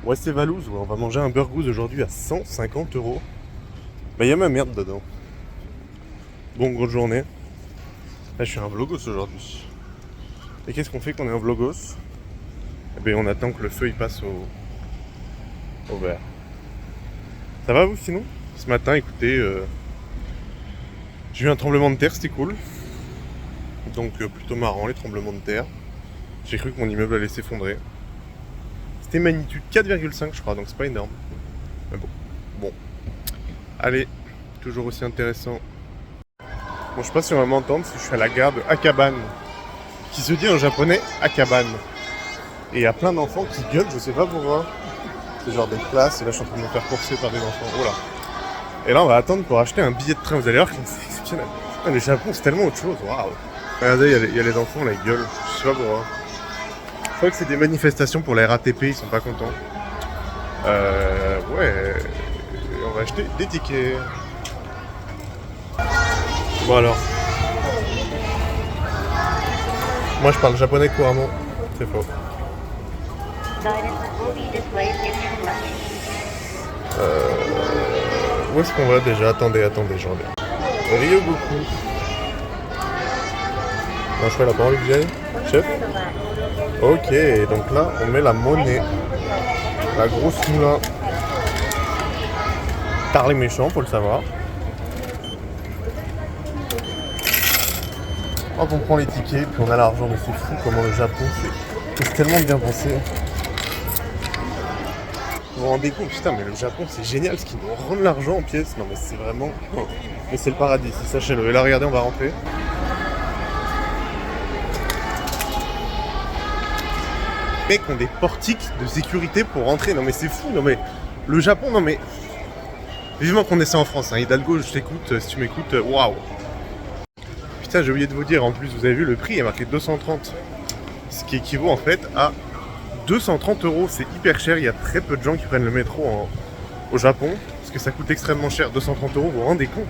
Ouais, c'est Valouz, ouais. On va manger un burgous aujourd'hui à 150 euros. Bah, il y a ma merde dedans. Bon, grosse journée. Là, je suis un vlogos aujourd'hui. Et qu'est-ce qu'on fait quand on est un vlogos? Eh ben, on attend que le feu il passe au vert. Ça va vous sinon? Ce matin, écoutez, j'ai eu un tremblement de terre, c'était cool. Donc, plutôt marrant les tremblements de terre. J'ai cru que mon immeuble allait s'effondrer. C'était magnitude 4,5 je crois, donc c'est pas énorme. Mais bon. Bon. Allez, toujours aussi intéressant. Bon, je sais pas si on va m'entendre, parce que je suis à la gare de Akaban, qui se dit en japonais Akaban. Et il y a plein d'enfants qui gueulent, je sais pas pourquoi. C'est genre des classes, et là je suis en train de me faire courser par des enfants. Oh là. Et là on va attendre pour acheter un billet de train, vous allez voir que c'est exceptionnel. Putain, le Japon c'est tellement autre chose, waouh. Regardez, il y a les enfants là, ils gueulent, je sais pas pourquoi. Je crois que c'est des manifestations pour la RATP, ils sont pas contents. Ouais, on va acheter des tickets. Bon alors. Moi je parle japonais couramment, c'est faux. Où est-ce qu'on va déjà? Attendez, je reviens. Ryogoku. Un choix, il a pas envie que j'y aille? Chef? Ok, donc là on met la monnaie. La grosse moulin. Tard les méchants, faut le savoir. Hop, on prend les tickets, puis on a l'argent, mais c'est fou comment le Japon, c'est tellement bien pensé. Vous vous rendez compte, putain, mais le Japon, c'est génial, ce qu'ils nous rendent l'argent en pièces. Non, mais c'est vraiment... Mais c'est le paradis, sachez-le. Et là, regardez, on va rentrer. Les mecs ont des portiques de sécurité pour rentrer. Non, mais c'est fou, non, mais... Le Japon, non, mais... Vivement qu'on ait ça en France, hein. Hidalgo, je t'écoute, si tu m'écoutes, waouh. Putain, j'ai oublié de vous dire, en plus, vous avez vu, le prix est marqué 230. Ce qui équivaut en fait à 230 euros. C'est hyper cher, il y a très peu de gens qui prennent le métro au Japon. Parce que ça coûte extrêmement cher, 230 euros, vous vous rendez compte?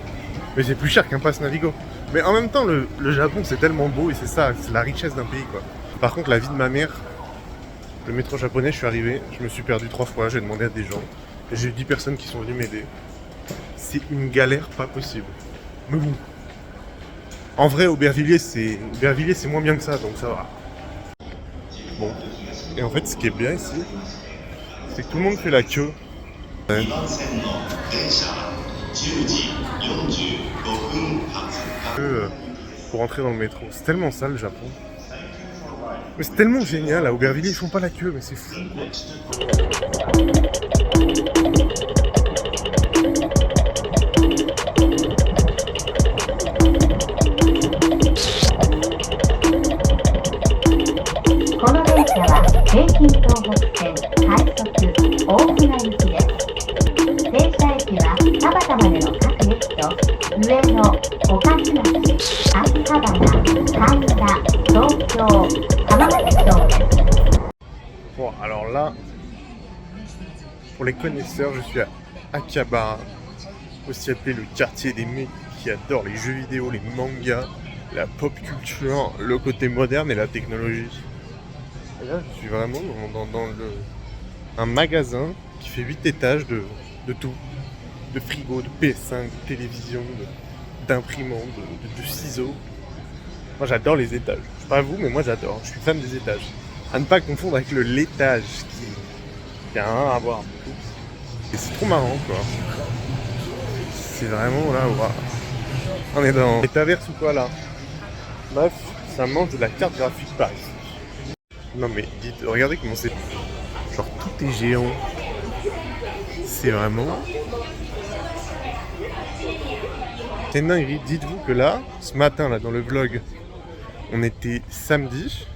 Mais c'est plus cher qu'un pass Navigo. Mais en même temps, le Japon, c'est tellement beau et c'est ça, c'est la richesse d'un pays, quoi. Par contre, la vie de ma mère, le métro japonais, je suis arrivé, je me suis perdu 3 fois, j'ai demandé à des gens. Et j'ai eu 10 personnes qui sont venues m'aider. C'est une galère pas possible. Mais bon. En vrai, Aubervilliers, c'est moins bien que ça, donc ça va. Bon. Et en fait, ce qui est bien ici, c'est que tout le monde fait la queue. Ouais. Pour entrer dans le métro. C'est tellement ça, le Japon. Mais c'est tellement génial. À Aubervilliers, ils font pas la queue, mais c'est fou, quoi. Bon, alors là, pour les connaisseurs, je suis à Akihabara, aussi appelé le quartier des mecs qui adorent les jeux vidéo, les mangas, la pop culture, le côté moderne et la technologie. Et là, je suis vraiment dans un magasin qui fait 8 étages de tout. De frigo, de PS5, de télévision, d'imprimantes, de ciseaux. Moi j'adore les étages. Je sais pas vous, mais moi j'adore. Je suis fan des étages. À ne pas confondre avec le laitage qui a rien à voir. Et c'est trop marrant quoi. C'est vraiment là, waouh. On est dans Metaverse ou quoi là? Bref, ça mange de la carte graphique par ici. Non mais dites, regardez comment c'est. Genre tout est géant. C'est vraiment... C'est une dinguerie. Dites-vous que là, ce matin là dans le vlog, on était samedi.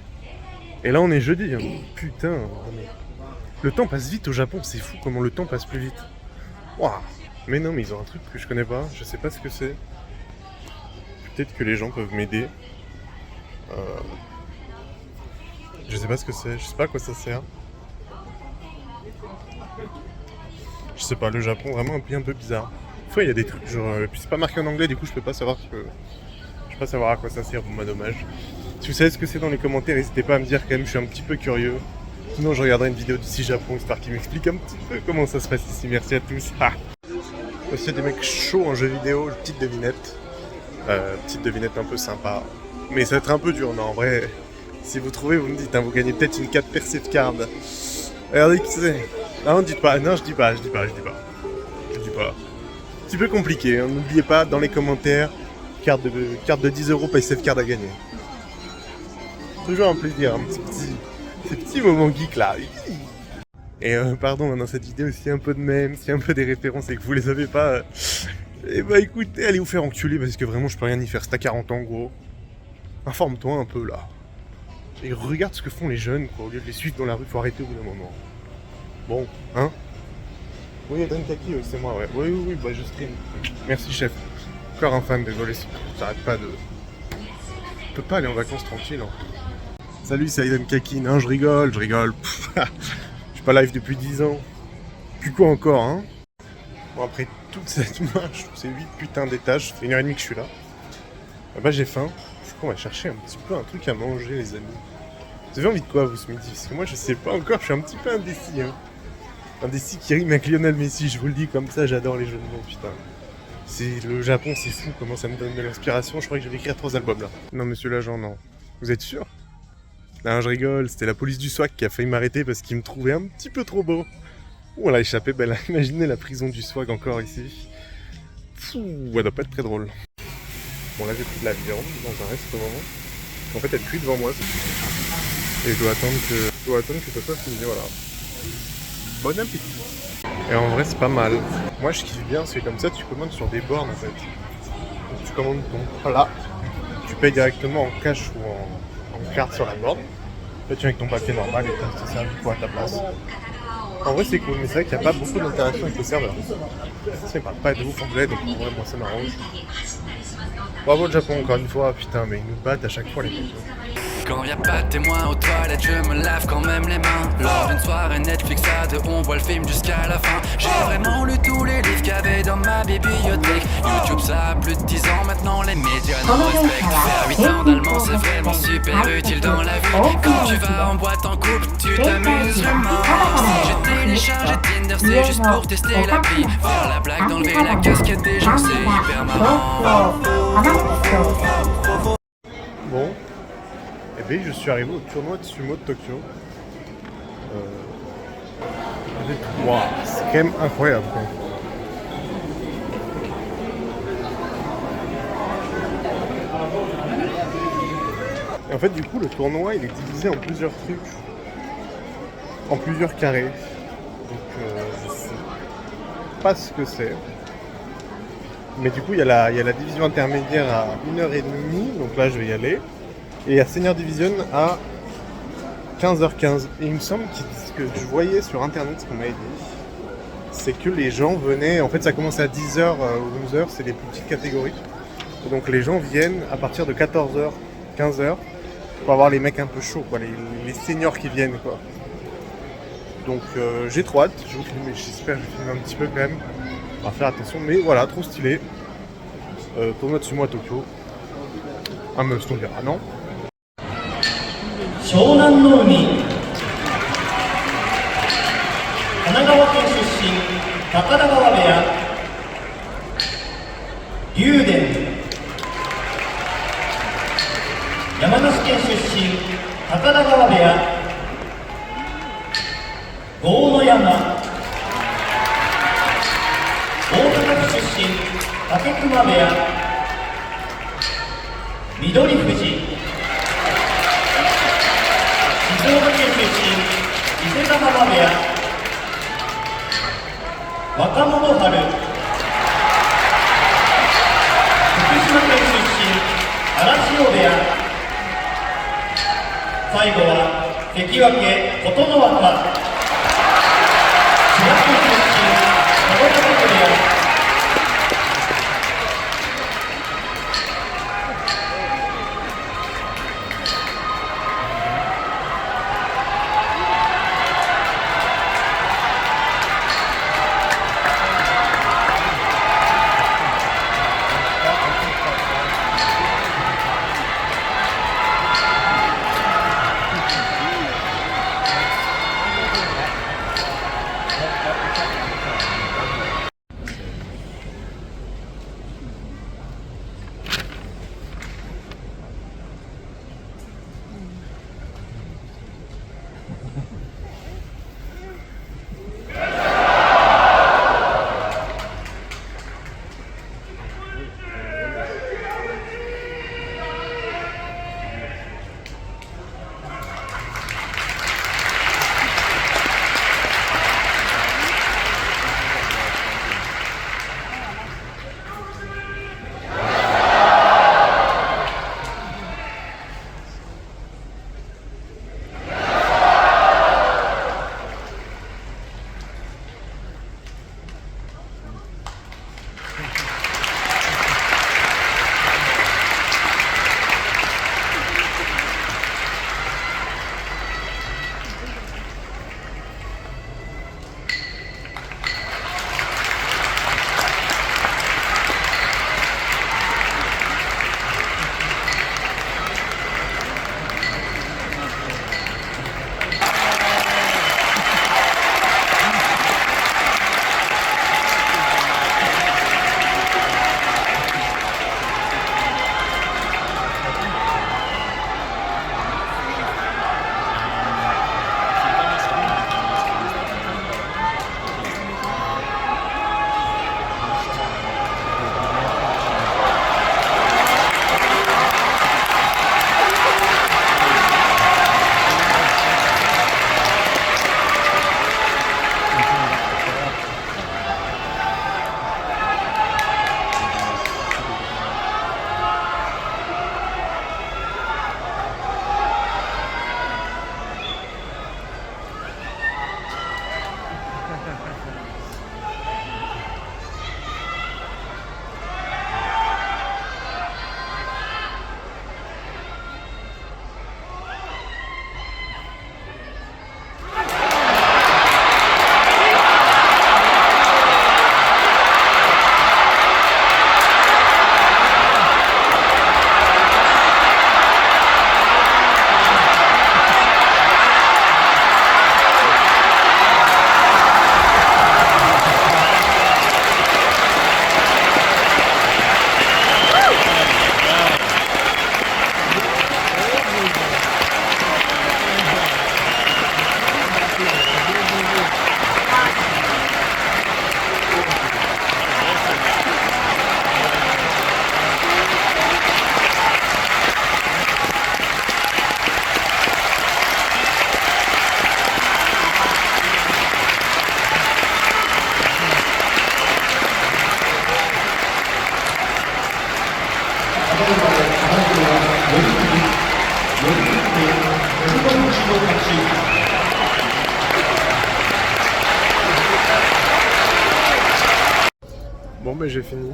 Et là on est jeudi. Hein. Putain. Le temps passe vite au Japon, c'est fou comment le temps passe plus vite. Waouh. Mais non, mais ils ont un truc que je connais pas, je sais pas ce que c'est. Peut-être que les gens peuvent m'aider. Je sais pas ce que c'est, je sais pas à quoi ça sert. Je sais pas, le Japon, vraiment un pays un peu bizarre. Des fois il y a des trucs genre... puis c'est pas marqué en anglais, du coup je peux pas savoir je peux pas savoir à quoi ça sert, bon bah dommage. Si vous savez ce que c'est dans les commentaires, n'hésitez pas à me dire quand même, je suis un petit peu curieux. Sinon, je regarderai une vidéo d'ici Japon, histoire qu'il m'explique un petit peu comment ça se passe ici. Merci à tous. Ah. Aussi des mecs chauds en jeu vidéo, petite devinette. Petite devinette un peu sympa. Mais ça va être un peu dur, non, en vrai. Si vous trouvez, vous me dites, hein, vous gagnez peut-être une 4 Perceived Card. Regardez qui c'est. Non, dites pas, non, je dis pas. Un petit peu compliqué, hein. N'oubliez pas, dans les commentaires, carte de 10 € Perceived Card à gagner. Toujours un plaisir, ces petits moments geeks là. Et pardon, dans cette vidéo, s'il y a un peu de mèmes, s'il y a un peu des références et que vous les avez pas, eh bah écoutez, allez vous faire enculer parce que vraiment je peux rien y faire. C'est à 40 ans gros. Informe-toi un peu là. Et regarde ce que font les jeunes quoi, au lieu de les suivre dans la rue, faut arrêter au bout d'un moment. Bon, hein? Oui, Adrien Kaki, c'est moi, ouais. Oui, bah je stream. Merci chef. Encore un fan, désolé, j'arrête pas de... Je peux pas aller en vacances tranquille. Hein. Salut, c'est Aiden Kaki. Non, je rigole. Je suis pas live depuis 10 ans. Puis quoi encore, hein? Bon, après toute cette marche, ces 8 putains d'étages, ça fait 1h30 que je suis là. Bah j'ai faim. Je crois qu'on va chercher un petit peu un truc à manger, les amis. Vous avez envie de quoi, vous, ce midi? Parce que moi, je sais pas encore, je suis un petit peu indécis, hein. Indécis qui rime avec Lionel Messi, je vous le dis comme ça, j'adore les jeux de mots, putain. Le Japon, c'est fou, comment ça me donne de l'inspiration. Je crois que je vais écrire 3 albums, là. Non, monsieur l'agent, non. Vous êtes sûr? Non, je rigole, c'était la police du SWAT qui a failli m'arrêter parce qu'il me trouvait un petit peu trop beau. Ouh, on l'a échappé, belle. Imaginez la prison du SWAT encore ici. Fou, elle doit pas être très drôle. Bon, là, j'ai pris de la viande dans un restaurant. En fait, elle cuit devant moi. Et je dois attendre que ça soit fini, voilà. Bon appétit. Et en vrai, c'est pas mal. Moi, je kiffe bien, c'est comme ça, tu commandes sur des bornes, en fait. Donc, tu commandes ton plat, tu payes directement en cash ou en carte sur la borne. Là, tu viens avec ton papier normal et t'as servi quoi à ta place. En vrai, c'est cool, mais c'est vrai qu'il n'y a pas beaucoup d'interaction avec le serveur. Ça, il parle pas de ouf anglais, donc en vrai, moi, ça m'arrange. Bravo le Japon, encore une fois, putain, mais ils nous battent à chaque fois, les mecs. Quand y a pas de témoin aux toilettes, je me lave quand même les mains. Lors d'une soirée Netflix à deux, on voit le film jusqu'à la fin. J'ai vraiment lu tous les livres qu'il y avait dans ma bibliothèque. YouTube ça a plus de 10 ans, maintenant les médias nous respectent. Faire 8 ans d'allemand c'est vraiment super utile dans la vie. Quand tu vas en boîte en couple, tu t'amuses vraiment. Si je télécharge Tinder, c'est juste pour tester l'appli. Faire la blague, d'enlever la casquette des gens, c'est hyper marrant. Bon. Eh bien, je suis arrivé au tournoi de sumo de Tokyo. Wow, c'est quand même incroyable. Quoi. Et en fait, du coup, le tournoi, il est divisé en plusieurs trucs, en plusieurs carrés. Donc, je sais pas ce que c'est. Mais du coup, il y a la division intermédiaire à 1h30, donc là, je vais y aller. Et à Senior Division à 15h15. Et il me semble que ce que je voyais sur internet, ce qu'on m'avait dit, c'est que les gens venaient, en fait ça commence à 10h ou 11h, c'est les plus petites catégories. Et donc les gens viennent à partir de 14h, 15h, pour avoir les mecs un peu chauds, quoi, les seniors qui viennent, quoi. Donc j'ai trop hâte, je vous filme, j'espère que je filme un petit peu quand même. On va faire attention, mais voilà, trop stylé. Tournoi de sumo à Tokyo. Un must, on verra, non? 湘南の海神奈川県出身高田川部屋竜電山梨県出身高田川部屋豪ノ山大阪府出身武隈部屋翠富士静岡県出身伊勢ヶ浜部屋若元春福島県出身荒汐部屋最後は関脇琴ノ若千葉県出身川崎部屋 Bon, bah j'ai fini.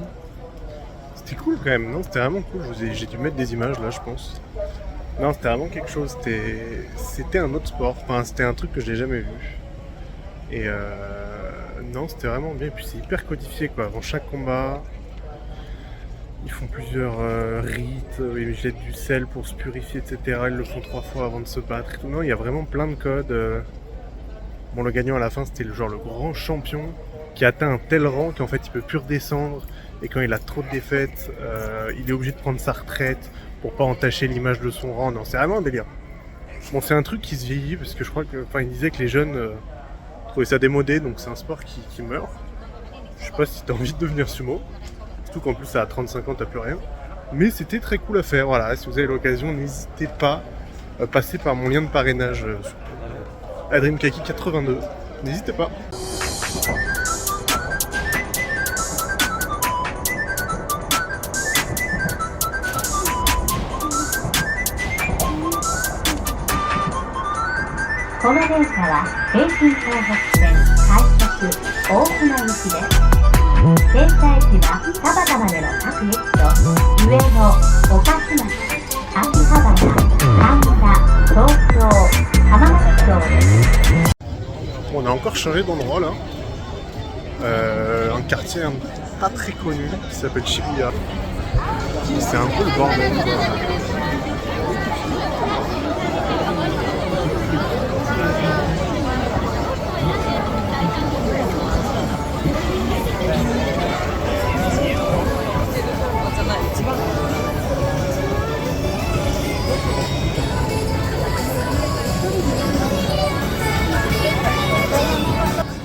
C'était cool quand même, non? C'était vraiment cool. J'ai dû mettre des images là, je pense. Non, c'était vraiment quelque chose. C'était un autre sport. Enfin, c'était un truc que je n'ai jamais vu. Et non, c'était vraiment bien. Et puis c'est hyper codifié quoi. Avant chaque combat, ils font plusieurs rites. Ils jettent du sel pour se purifier, etc. Ils le font 3 fois avant de se battre. Et tout. Non, il y a vraiment plein de codes. Bon, le gagnant à la fin, c'était le grand champion qui atteint un tel rang qu'en fait, il peut plus redescendre. Et quand il a trop de défaites, il est obligé de prendre sa retraite pour pas entacher l'image de son rang. Non, c'est vraiment un délire. Bon, c'est un truc qui se vieillit parce que je crois que, enfin, il disait que les jeunes trouvaient ça démodé, donc c'est un sport qui meurt. Je sais pas si t'as envie de devenir sumo, surtout qu'en plus à 35 ans t'as plus rien. Mais c'était très cool à faire. Voilà, si vous avez l'occasion, n'hésitez pas à passer par mon lien de parrainage Adrimkaki82. N'hésitez pas.この電車は京浜東北線快速大船行きです。停車駅は田端までの各駅と上野、御徒町、秋葉原、神田、東京、浜松町です。On a encore changé d'endroit là. Un quartier pas très connu qui s'appelle Shibuya. C'est un peu le bordel quoi.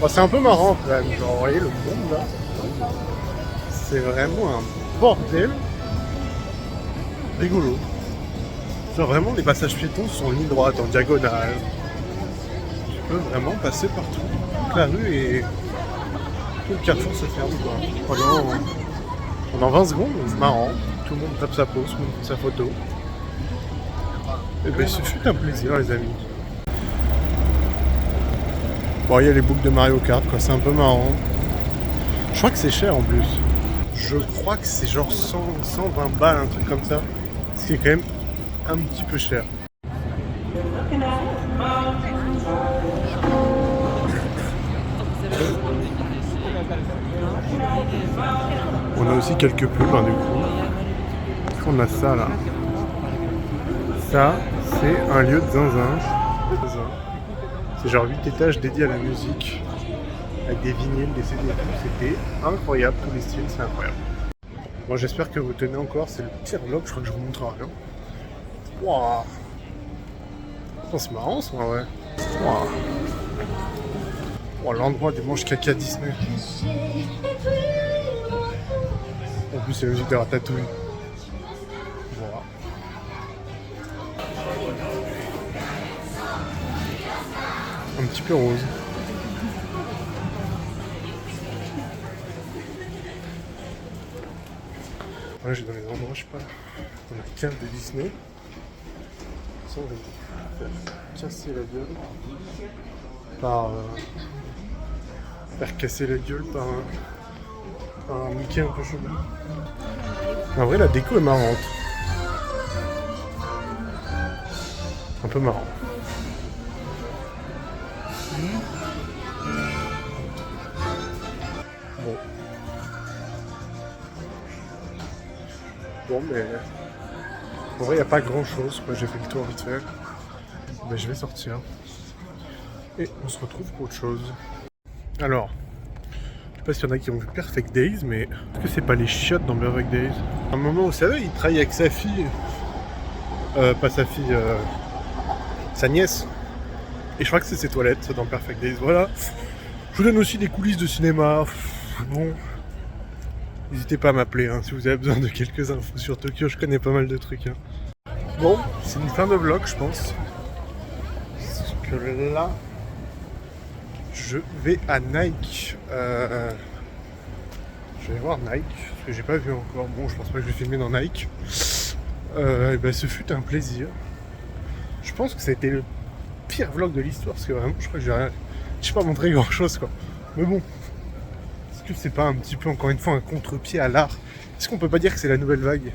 Bon, c'est un peu marrant quand même, genre vous voyez le monde là, c'est vraiment un bordel rigolo. Genre vraiment les passages piétons sont en ligne droite, en diagonale. Tu peux vraiment passer partout. Toute la rue et tout le carrefour se ferme quoi. Pendant 20 secondes, c'est marrant. Tout le monde tape sa pause, tout le monde fait sa photo. Et ben ce fut un plaisir les amis. Bon, il y a les boucles de Mario Kart, quoi, c'est un peu marrant. Je crois que c'est cher en plus. Je crois que c'est genre 120 balles, un truc comme ça. Ce qui est quand même un petit peu cher. On a aussi quelques pubs, hein, du coup. On a ça là. Ça, c'est un lieu de zinzin. C'est genre 8 étages dédiés à la musique, avec des vinyles, des CD et tout. C'était incroyable, tous les styles, c'est incroyable. Moi j'espère que vous tenez encore, c'est le pire vlog, je crois que je vous montre rien. Waouh, c'est marrant ça, ouais. Waouh. Wow, l'endroit du manche caca Disney. En plus c'est la musique de Ratatouille. Voilà. Un petit peu rose. Là j'ai dans les endroits, je sais pas, dans la cave de Disney. Ça on va faire casser la gueule par faire casser la gueule par un Mickey un peu chelou. En vrai la déco est marrante. Un peu marrant. Bon, mais en vrai, il n'y a pas grand chose. Moi, j'ai fait le tour vite fait. Mais je vais sortir. Et on se retrouve pour autre chose. Alors, je sais pas s'il y en a qui ont vu Perfect Days, mais est-ce que c'est pas les chiottes dans Perfect Days? À un moment, vous savez, il travaille avec sa fille. Pas sa fille, sa nièce. Et je crois que c'est ses toilettes dans Perfect Days. Voilà. Je vous donne aussi des coulisses de cinéma. Bon. N'hésitez pas à m'appeler hein, si vous avez besoin de quelques infos sur Tokyo, je connais pas mal de trucs. Hein. Bon, c'est une fin de vlog je pense. Parce que là, je vais à Nike. Je vais voir Nike, parce que j'ai pas vu encore. Bon, je pense pas que je vais filmer dans Nike. Et ben, ce fut un plaisir. Je pense que ça a été le pire vlog de l'histoire, parce que vraiment, je crois que j'ai pas montré grand chose quoi. Mais bon, que c'est pas un petit peu, encore une fois, un contre-pied à l'art? Est-ce qu'on peut pas dire que c'est la nouvelle vague?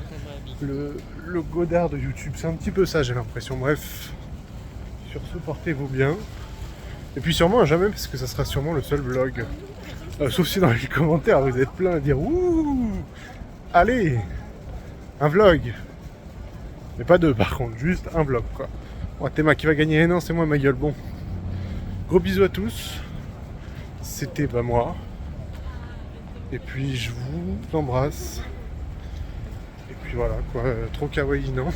Le Godard de YouTube, c'est un petit peu ça, j'ai l'impression. Bref, sur ce, portez-vous bien. Et puis sûrement à jamais, parce que ça sera sûrement le seul vlog. Sauf si dans les commentaires, vous êtes plein à dire « Ouh, allez, un vlog !» Mais pas deux par contre, juste un vlog quoi. Bon, Théma qui va gagner, non c'est moi ma gueule, bon. Gros bisous à tous. C'était moi. Et puis je vous embrasse. Et puis voilà quoi, trop kawaii non.